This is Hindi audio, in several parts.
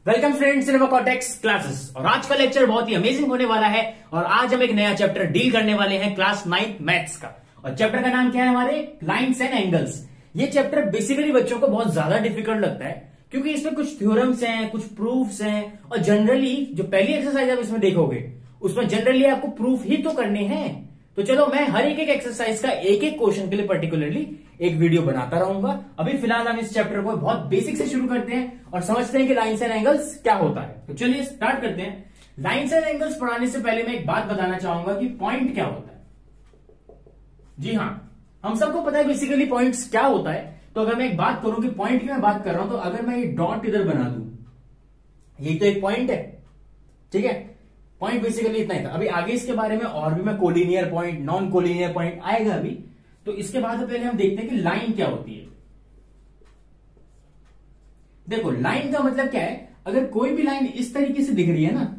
वेलकम फ्रेंड्स इन कॉर्टेक्स क्लासेस। और आज का लेक्चर बहुत ही अमेजिंग होने वाला है और आज हम एक नया चैप्टर डील करने वाले हैं क्लास 9 मैथ्स का। और चैप्टर का नाम क्या है हमारे? Lines and angles. ये चैप्टर बेसिकली बच्चों को बहुत ज्यादा डिफिकल्ट लगता है क्योंकि इसमें कुछ थ्योरम्स हैं, कुछ प्रूफ्स हैं और जनरली जो पहली एक्सरसाइज आप इसमें देखोगे उसमें जनरली आपको प्रूफ ही तो करने हैं। तो चलो मैं हर एक एक्सरसाइज का एक एक क्वेश्चन के लिए पर्टिकुलरली एक वीडियो बनाता रहूंगा। अभी फिलहाल हम इस चैप्टर को बहुत बेसिक से शुरू करते हैं और समझते हैं कि लाइन्स एंड एंगल्स क्या होता है। तो चलिए स्टार्ट करते हैं। लाइन्स एंड एंगल्स पढ़ाने से पहले मैं एक बात बताना चाहूंगा कि पॉइंट क्या होता है। जी हाँ, हम सबको पता है बेसिकली पॉइंट्स क्या होता है। तो अगर मैं एक बात करूं कि पॉइंट की मैं बात कर रहा हूं तो अगर मैं ये डॉट इधर बना दूं, ये तो एक पॉइंट है, ठीक है। पॉइंट बेसिकली इतना ही था। अभी आगे इसके बारे में और भी मैं collinear point, non collinear point आएगा अभी। तो इसके बाद पहले हम देखते हैं कि लाइन क्या होती है। देखो लाइन का मतलब क्या है, अगर कोई भी लाइन इस तरीके से दिख रही है ना,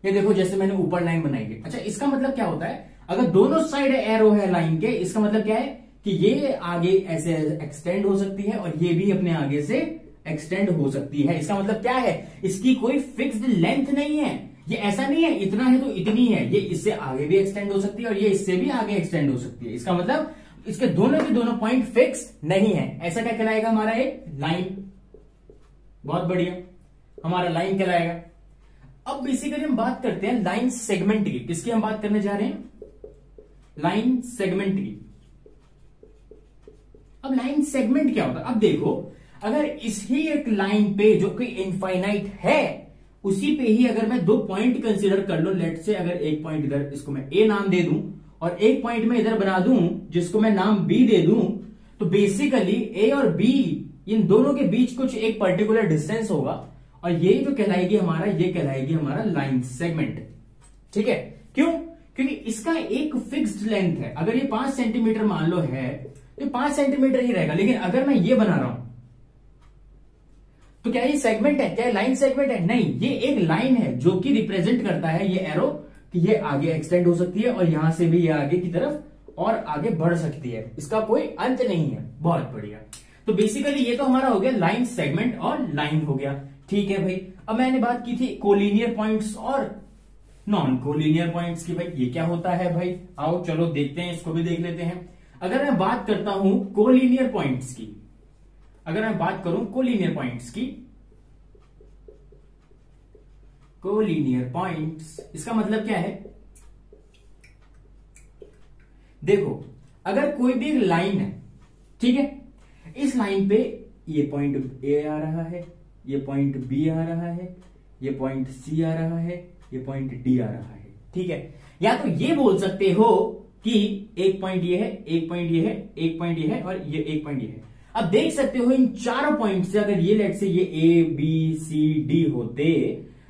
ये देखो जैसे मैंने ऊपर लाइन बनाई है। अच्छा, इसका मतलब क्या होता है, अगर दोनों साइड एरो है लाइन के, इसका मतलब क्या है कि ये आगे ऐसे एक्सटेंड हो सकती है और ये भी अपने आगे से एक्सटेंड हो सकती है। इसका मतलब क्या है, इसकी कोई फिक्स्ड लेंथ नहीं है। ये ऐसा नहीं है इतना है तो इतनी है, ये इससे आगे भी एक्सटेंड हो सकती है और ये इससे भी आगे एक्सटेंड हो सकती है। इसका मतलब इसके दोनों के दोनों पॉइंट फिक्स नहीं है। ऐसा क्या कहलाएगा हमारा एक लाइन। बहुत बढ़िया, हमारा लाइन कहलाएगा। अब बेसिकली हम बात करते हैं लाइन सेगमेंट की। किसकी हम बात करने जा रहे हैं? लाइन सेगमेंट की। अब लाइन सेगमेंट क्या होता है? अब देखो, अगर इसी एक लाइन पे जो कि इनफाइनाइट है उसी पे ही अगर मैं दो पॉइंट कंसीडर कर लो, लेट से अगर एक पॉइंट इधर इसको मैं ए नाम दे दूं और एक पॉइंट में इधर बना दूं जिसको मैं नाम बी दे दूं, तो बेसिकली ए और बी इन दोनों के बीच कुछ एक पर्टिकुलर डिस्टेंस होगा और ये जो कहलाएगी हमारा, ये कहलाएगी हमारा लाइन सेगमेंट। ठीक है, क्यों? क्योंकि इसका एक फिक्स्ड लेंथ है। अगर ये 5 सेंटीमीटर मान लो है तो 5 सेंटीमीटर ही रहेगा। लेकिन अगर मैं ये बना रहा हूं तो क्या ये सेगमेंट है? क्या लाइन सेगमेंट है? नहीं, ये एक लाइन है जो कि रिप्रेजेंट करता है ये एरो कि ये आगे एक्सटेंड हो सकती है और यहां से भी ये आगे की तरफ और आगे बढ़ सकती है। इसका कोई अंत नहीं है। बहुत बढ़िया। तो बेसिकली ये तो हमारा हो गया लाइन सेगमेंट और लाइन हो गया। ठीक है भाई, अब मैंने बात की थी कोलिनियर पॉइंट्स और नॉन कोलिनियर पॉइंट्स की। भाई ये क्या होता है भाई? आओ चलो देखते हैं, इसको भी देख लेते हैं। अगर मैं बात करता हूं कोलिनियर पॉइंट्स की, अगर मैं बात करूं कोलिनियर पॉइंट्स की, कोलिनियर पॉइंट्स इसका मतलब क्या है? देखो, अगर कोई भी एक लाइन है, ठीक है, इस लाइन पे ये पॉइंट ए आ रहा है, ये पॉइंट बी आ रहा है, ये पॉइंट सी आ रहा है, ये पॉइंट डी आ रहा है। ठीक है, या तो ये बोल सकते हो कि एक पॉइंट ये है, एक पॉइंट ये है, एक पॉइंट ये है और ये एक पॉइंट ये है। अब देख सकते हो इन चारों पॉइंट से, अगर ये लेट से ये ए बी सी डी होते,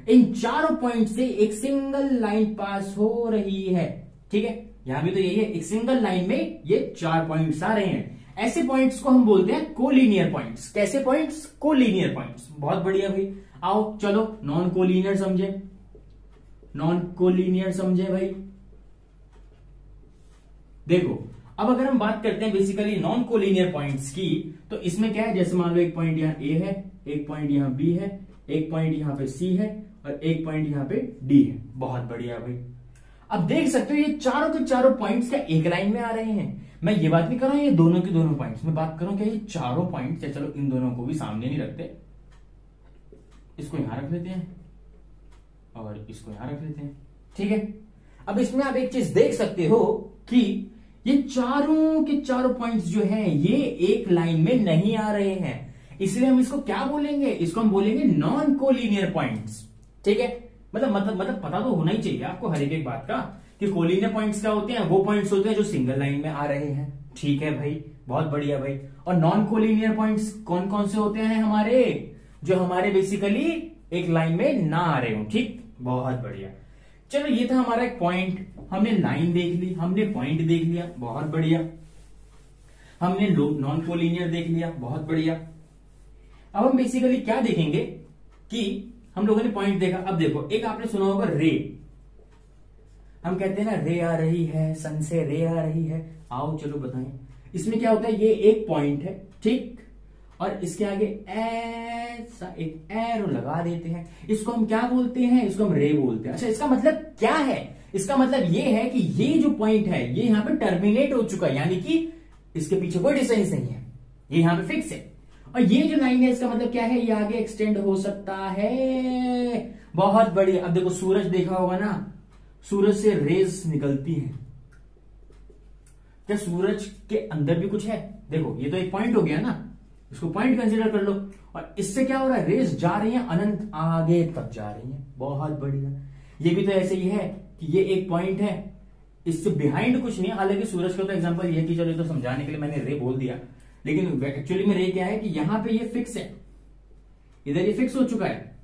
इन चारों पॉइंट से एक सिंगल लाइन पास हो रही है। ठीक है, यहां भी तो यही है, एक सिंगल लाइन में ये 4 पॉइंट्स आ रहे हैं। ऐसे पॉइंट्स को हम बोलते हैं कोलिनियर पॉइंट्स। कैसे पॉइंट्स? Collinear points. बहुत बढ़िया भाई, आओ चलो नॉन कोलिनियर समझे, नॉन कोलिनियर समझे भाई। देखो, अब अगर हम बात करते हैं बेसिकली नॉन कोलिनियर पॉइंट्स की, तो इसमें क्या है, जैसे मान लो एक पॉइंट यहां ए है, एक पॉइंट यहां बी है, एक पॉइंट यहां पे सी है और एक पॉइंट यहां पे डी है। बहुत बढ़िया भाई। अब देख सकते हो ये चारों के चारों पॉइंट्स क्या एक लाइन में आ रहे हैं। मैं ये बात नहीं कर रहा हूं ये दोनों के दोनों पॉइंट्स, मैं बात कर रहा हूं क्या ये चारों पॉइंट्स, या चलो इन दोनों को भी सामने नहीं रखते, इसको यहां रख लेते हैं और इसको यहां रख लेते हैं। ठीक है, अब इसमें आप एक चीज देख सकते हो कि ये चारों के चारों पॉइंट्स जो हैं ये एक लाइन में नहीं आ रहे हैं, इसलिए हम इसको क्या बोलेंगे? इसको हम बोलेंगे नॉन कोलिनियर पॉइंट्स। ठीक है, मतलब पता तो होना ही चाहिए आपको हर एक बात का कि कोलिनियर पॉइंट्स क्या होते हैं। वो पॉइंट्स होते हैं जो सिंगल लाइन में आ रहे हैं। ठीक है भाई, बहुत बढ़िया भाई। और नॉन कोलिनियर पॉइंट्स कौन कौन से होते हैं हमारे? जो हमारे बेसिकली एक लाइन में ना आ रहे हो। ठीक, बहुत बढ़िया। चलो ये था हमारा एक पॉइंट, हमने लाइन देख ली, हमने पॉइंट देख लिया, बहुत बढ़िया। हमने नॉन कोलिनियर देख लिया, बहुत बढ़िया। अब हम बेसिकली क्या देखेंगे कि हम लोगों ने पॉइंट देखा। अब देखो, एक आपने सुना होगा रे, हम कहते हैं ना रे आ रही है, सन से रे आ रही है। आओ चलो बताएं, इसमें क्या होता है, ये एक पॉइंट है, ठीक, और इसके आगे ऐसा एक एरो लगा देते हैं। इसको हम क्या बोलते हैं? इसको हम रे बोलते हैं। अच्छा, इसका मतलब क्या है? इसका मतलब ये है कि ये जो पॉइंट है ये यहां पे टर्मिनेट हो चुका है, यानी कि इसके पीछे कोई डिस्टेंस नहीं है, ये यहां पे फिक्स है। और ये जो लाइन है इसका मतलब क्या है? ये आगे एक्सटेंड हो सकता है। बहुत बढ़िया। अब देखो सूरज देखा होगा ना, सूरज से रेज निकलती है। क्या सूरज के अंदर भी कुछ है? देखो ये तो एक पॉइंट हो गया ना, इसको पॉइंट कंसीडर कर लो। और इससे क्या हो रहा है? रेज जा रही है अनंत आगे तक जा रही है। बहुत बढ़िया। ये भी तो ऐसे ही है कि ये एक पॉइंट है, इससे बिहाइंड कुछ नहीं। हालांकि सूरज का तो एग्जांपल ये कि चलो तो समझाने के लिए मैंने रे बोल दिया, लेकिन एक्चुअली में रे क्या है कि यहां पे ये फिक्स है, इधर ये फिक्स हो चुका है,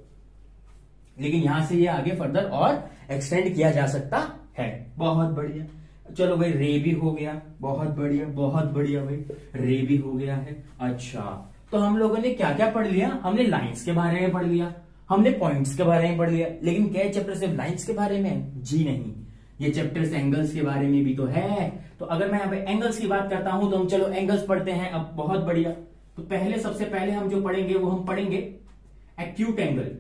लेकिन यहां से ये आगे फर्दर और एक्सटेंड किया जा सकता है। बहुत बढ़िया। चलो भाई रे भी हो गया, बहुत बढ़िया बहुत बढ़िया भाई, रे भी हो गया है। अच्छा, तो हम लोगों ने क्या क्या पढ़ लिया? हमने लाइंस के बारे में पढ़ लिया, हमने पॉइंट्स के बारे में पढ़ लिया, लेकिन क्या चैप्टर सिर्फ लाइंस के बारे में? जी नहीं, ये चैप्टर एंगल्स के बारे में भी तो है। तो अगर मैं यहाँ पे एंगल्स की बात करता हूं तो हम चलो एंगल्स पढ़ते हैं अब। बहुत बढ़िया। तो पहले सबसे पहले हम जो पढ़ेंगे वो हम पढ़ेंगे एक्यूट एंगल।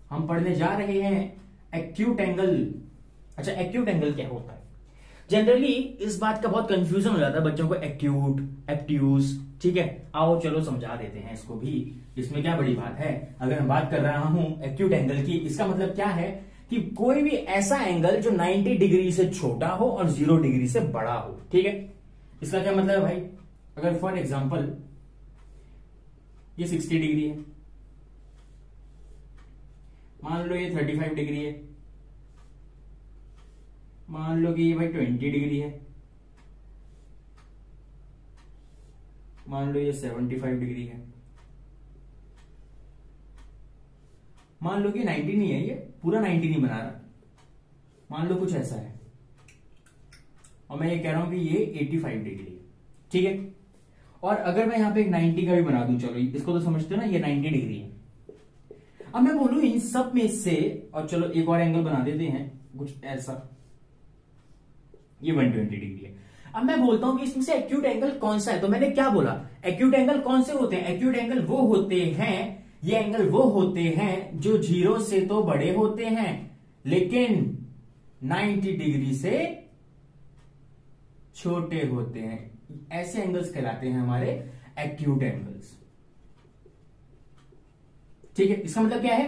हम पढ़ने जा रहे हैं एक्यूट एंगल। अच्छा, एक्यूट एंगल क्या होता है? जनरली इस बात का बहुत कंफ्यूजन हो जाता है बच्चों को, एक्यूट, एब्ट्यूज। ठीक है, आओ चलो समझा देते हैं इसको भी, इसमें क्या बड़ी बात है। अगर मैं बात कर रहा हूं एक्यूट एंगल की, इसका मतलब क्या है कि कोई भी ऐसा एंगल जो 90 डिग्री से छोटा हो और 0 डिग्री से बड़ा हो। ठीक है, इसका क्या मतलब है भाई? अगर फॉर एग्जाम्पल ये 60 डिग्री है, मान लो ये 35 डिग्री है, मान लो कि ये भाई 20 डिग्री है, मान लो ये 75 डिग्री है, मान लो कि 90 नहीं है, ये पूरा 90 नहीं बना रहा, मान लो कुछ ऐसा है, और मैं ये कह रहा हूं कि ये 85 डिग्री है। ठीक है, और अगर मैं यहां पे एक 90 का भी बना दूं, चलो इसको तो समझते हो ना, ये 90 डिग्री है। अब मैं बोलूं इन सब में से, और चलो एक और एंगल बना देते हैं कुछ ऐसा, ये 120 डिग्री है। अब मैं बोलता हूं कि इसमें से एक्यूट एंगल कौन सा है? तो मैंने क्या बोला? एक्यूट एंगल कौन से होते हैं? एक्यूट एंगल वो होते हैं, ये एंगल वो होते हैं जो 0 से तो बड़े होते हैं लेकिन 90 डिग्री से छोटे होते हैं। ऐसे एंगल्स कहलाते हैं हमारे एक्यूट एंगल्स। ठीक है, इसका मतलब क्या है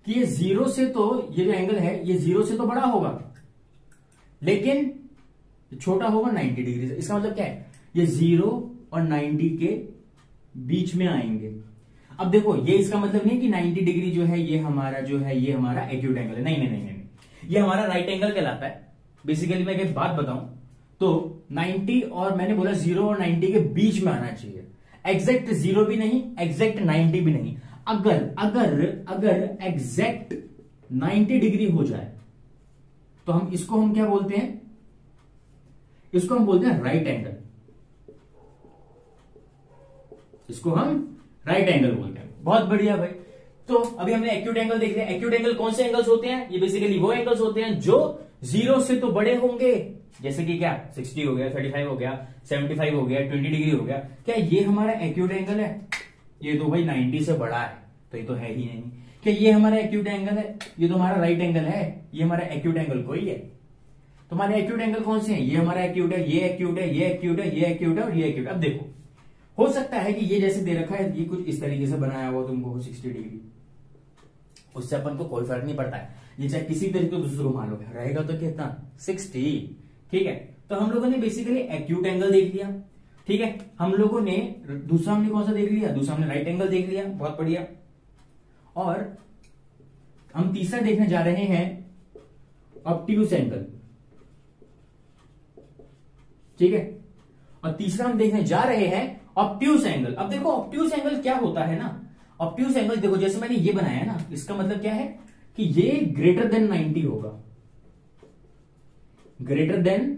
कि ये 0 से तो, ये जो एंगल है ये 0 से तो बड़ा होगा लेकिन छोटा होगा 90 डिग्री से। इसका मतलब क्या है? ये 0 और 90 के बीच में आएंगे। अब देखो ये इसका मतलब नहीं कि 90 डिग्री जो है ये हमारा जो है ये हमारा एक्यूट एंगल है, नहीं नहीं नहीं नहीं, ये हमारा राइट एंगल कहलाता है। बेसिकली मैं एक बात बताऊं तो 90 और मैंने बोला 0 और 90 के बीच में आना चाहिए। एग्जैक्ट 0 भी नहीं, एग्जैक्ट 90 भी नहीं। अगर अगर अगर एग्जैक्ट 90 डिग्री हो जाए तो हम क्या बोलते हैं? इसको हम बोलते हैं राइट एंगल। इसको हम राइट एंगल बोलते हैं। बहुत बढ़िया भाई। तो अभी हमने एक्यूट एंगल देख लिया। एक्यूट एंगल कौन से एंगल्स होते हैं? ये बेसिकली वो एंगल्स होते हैं जो 0 से तो बड़े होंगे, जैसे कि क्या 60 हो गया, 35 हो गया, 75 हो गया, 20 डिग्री हो गया। क्या ये हमारा एक्यूट एंगल है? ये तो भाई 90 से बड़ा है, तो ये तो है ही नहीं। क्या ये हमारा एक्यूट एंगल है? ये तो हमारा राइट एंगल है, ये हमारा एक्यूट एंगल कोई है। तो हमारे एक्यूट एंगल कौन से हैं? ये हमारा एक्यूट है, ये एक्यूट है, ये एक्यूट है, ये एक्यूट है और ये एक्यूट है। अब देखो हो सकता है कि ये जैसे दे रखा है, ये कुछ इस तरीके से बनाया हुआ तुमको 60 डिग्री, उससे अपन को कोई फर्क नहीं पड़ता है। ये चाहे किसी तरीके से दूसरे को मान लो, रहेगा तो कितना 60। ठीक है, तो हम लोगों ने बेसिकली एक्यूट एंगल देख लिया। ठीक है, हम लोगों ने दूसरा हमने कौन सा देख लिया? दूसरा हमने राइट एंगल देख लिया। बहुत बढ़िया। और हम तीसरा देखने जा रहे हैं ऑब्ट्यूज एंगल। ठीक है, और तीसरा हम देखने जा रहे हैं ऑब्ट्यूज एंगल। अब देखो ऑब्ट्यूज एंगल क्या होता है ना, ऑब्ट्यूज एंगल देखो जैसे मैंने ये बनाया है ना, इसका मतलब क्या है कि ये ग्रेटर देन 90 होगा, ग्रेटर देन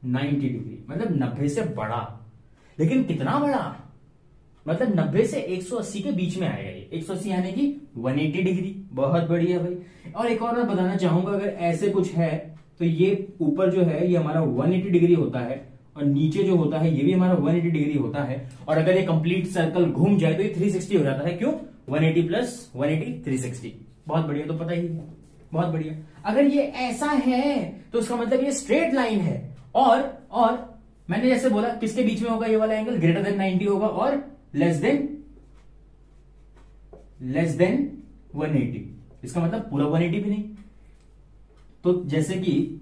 90 डिग्री, मतलब 90 से बड़ा। लेकिन कितना बड़ा? मतलब 90 से 180 के बीच में आएगा ये। 180 यानी कि 180 डिग्री। बहुत बढ़िया भाई। और एक और मैं बताना चाहूंगा, अगर ऐसे कुछ है तो ये ऊपर जो है ये हमारा 180 डिग्री होता है और नीचे जो होता है ये भी हमारा 180 डिग्री होता है। और अगर ये कंप्लीट सर्कल घूम जाए तो ये 360 हो जाता है। क्यों? 180 प्लस 180 360। बहुत बढ़िया, तो पता ही है, बहुत बढ़िया। अगर ये ऐसा है तो इसका मतलब ये स्ट्रेट लाइन है। और मैंने जैसे बोला किसके बीच में होगा ये वाला एंगल? ग्रेटर देन 90 होगा और लेस देन 180। इसका मतलब पूरा 180 भी नहीं। तो जैसे कि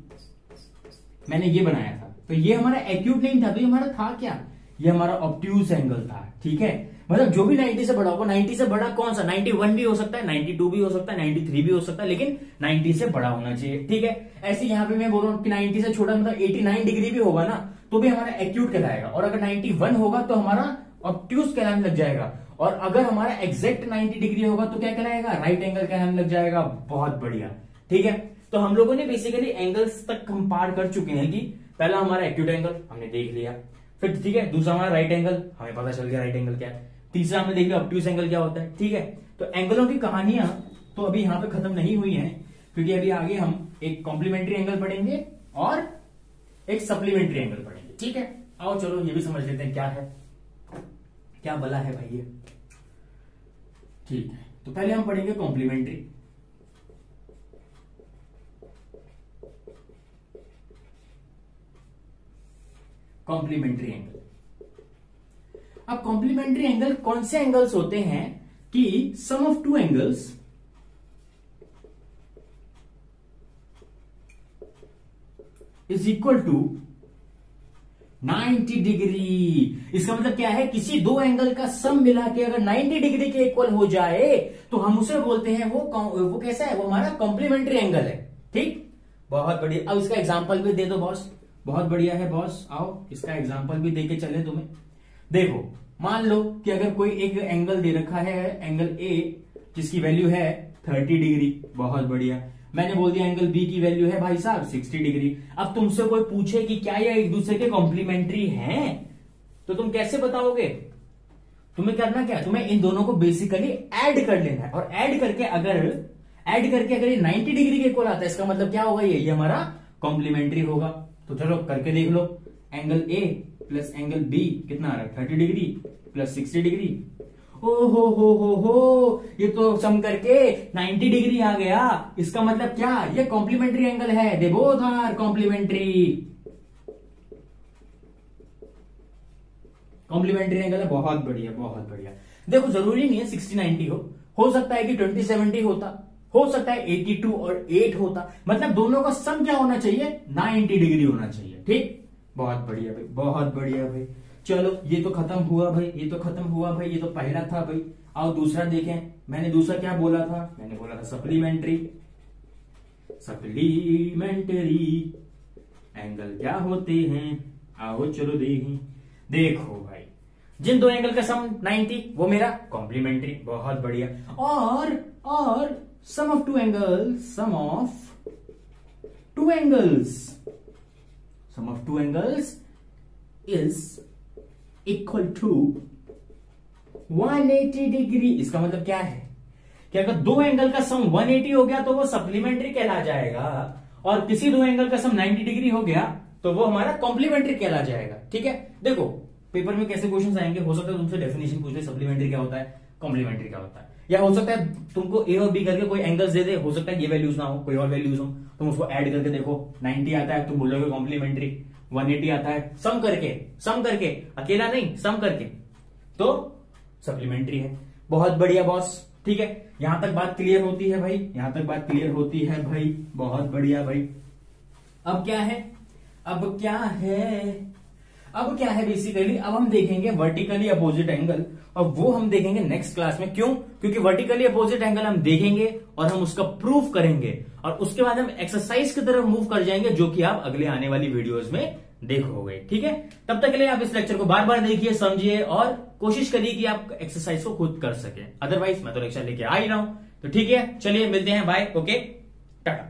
मैंने ये बनाया था तो ये हमारा एक्यूट नहीं था, तो ये हमारा था क्या? ये हमारा ऑब्ट्यूज एंगल था। ठीक है, मतलब जो भी 90 से बड़ा होगा, 90 से बड़ा कौन सा? 91 भी हो सकता है, 92 भी हो सकता है, 93 भी हो सकता है, लेकिन 90 से बड़ा होना चाहिए। ठीक है, ऐसे यहां पे मैं बोल रहा हूं कि 90 से छोटा मतलब 89 डिग्री भी होगा ना तो भी हमारा एक्यूट कहलाएगा। और अगर 91 होगा तो हमारा ऑब्ट्यूज कहलाने लग जाएगा। और अगर हमारा एग्जैक्ट 90 डिग्री होगा तो क्या कहलाएगा? राइट एंगल कहलाने लग जाएगा। बहुत बढ़िया। ठीक है, तो हम लोगों ने बेसिकली एंगल्स तक हम पार कर चुके हैं कि पहला हमारा एक्यूट एंगल हमने देख लिया, फिर ठीक है दूसरा हमारा राइट एंगल, हमें पता चल गया राइट एंगल क्या है, तीसरा हमने देख लिया ऑब्ट्यूज एंगल क्या होता है। ठीक है, तो एंगलों की कहानियां तो अभी यहां पे खत्म नहीं हुई है, क्योंकि अभी आगे हम एक कॉम्प्लीमेंट्री एंगल पढ़ेंगे और एक सप्लीमेंट्री एंगल पढ़ेंगे। ठीक है, आओ चलो ये भी समझ लेते हैं क्या है, क्या बला है भाई ये। ठीक है, तो पहले हम पढ़ेंगे कॉम्प्लीमेंट्री। Complementary angle. अब कॉम्प्लीमेंट्री एंगल कौन से एंगल्स होते हैं कि sum of two angles is equal to 90 degree. इसका मतलब क्या है? किसी दो एंगल का सम मिला के अगर 90 डिग्री के इक्वल हो जाए तो हम उसे बोलते हैं वो कैसा है? वो हमारा कॉम्प्लीमेंट्री एंगल है। ठीक, बहुत बढ़िया। अब इसका एग्जांपल भी दे दो बॉस। बहुत बढ़िया है बॉस, आओ इसका एग्जांपल भी देके चले तुम्हें। देखो, मान लो कि अगर कोई एक एंगल दे रखा है, एंगल ए जिसकी वैल्यू है 30 डिग्री। बहुत बढ़िया, मैंने बोल दिया एंगल बी की वैल्यू है भाई साहब 60 डिग्री। अब तुमसे कोई पूछे कि क्या ये एक दूसरे के कॉम्प्लीमेंट्री हैं, तो तुम कैसे बताओगे? तुम्हें करना क्या है? तुम्हें इन दोनों को बेसिकली ऐड कर लेना है। और ऐड करके अगर ये 90 डिग्री के इक्वल आता है, इसका मतलब क्या होगा? ये हमारा कॉम्प्लीमेंट्री होगा। तो चलो करके देख लो। Angle A plus angle B कितना आ रहा है? 30 डिग्री प्लस 60 डिग्री। ओ हो, ये तो सम करके 90 डिग्री आ गया। इसका मतलब क्या? ये कॉम्प्लीमेंट्री एंगल है। They both are complementary. Complementary angle है। बहुत बढ़िया, बहुत बढ़िया। देखो, जरूरी नहीं है 60-90 हो सकता है कि 20-70 होता, हो सकता है 82 और 8 होता। मतलब दोनों का सम क्या होना चाहिए? 90 डिग्री होना चाहिए। ठीक, बहुत बढ़िया भाई, बहुत बढ़िया भाई। चलो ये तो खत्म हुआ भाई, ये तो खत्म हुआ भाई, ये तो पहला था भाई। आओ दूसरा देखें। मैंने दूसरा क्या बोला था? मैंने बोला था सप्लीमेंट्री। सप्लीमेंट्री एंगल क्या होते हैं? आओ चलो देखें। देखो भाई, जिन दो एंगल का सम 90 वो मेरा कॉम्प्लीमेंट्री। बहुत बढ़िया। और sum of two angles, sum of two angles is equal to 180 degree. इसका मतलब क्या है कि अगर दो एंगल का सम 180 हो गया तो वो सप्लीमेंट्री कहला जाएगा, और किसी दो एंगल का सम 90 डिग्री हो गया तो वो हमारा कॉम्प्लीमेंट्री कहला जाएगा। ठीक है, देखो पेपर में कैसे क्वेश्चंस आएंगे। हो सकता है तुमसे डेफिनेशन पूछ ले, सप्लीमेंट्री क्या होता है, कॉम्प्लीमेंट्री क्या होता है। या हो सकता है तुमको ए और बी करके कोई एंगल्स दे दे, हो सकता है ये वैल्यूज ना हो, कोई और वैल्यूज हो, तुम उसको ऐड करके देखो। 90 आता है तुम बोलोगे कॉम्प्लीमेंट्री, 180 आता है सम करके अकेला नहीं, सम करके तो सप्लीमेंट्री है। बहुत बढ़िया बॉस। ठीक है, यहां तक बात क्लियर होती है भाई, यहां तक बात क्लियर होती है भाई। बहुत बढ़िया भाई। अब क्या है बेसिकली अब हम देखेंगे वर्टिकली अपोजिट एंगल, और वो हम देखेंगे नेक्स्ट क्लास में। क्यों? क्योंकि वर्टिकली अपोजिट एंगल हम देखेंगे और हम उसका प्रूफ करेंगे, और उसके बाद हम एक्सरसाइज की तरफ मूव कर जाएंगे, जो कि आप अगले आने वाली वीडियोस में देखोगे। ठीक है, तब तक के लिए आप इस लेक्चर को बार बार देखिए, समझिए और कोशिश करिए कि आप एक्सरसाइज को खुद कर सके। अदरवाइज मैं तो लेक्चर लेके आ ही रहा हूं। तो ठीक है, चलिए मिलते हैं, बाय, ओके, टाटा।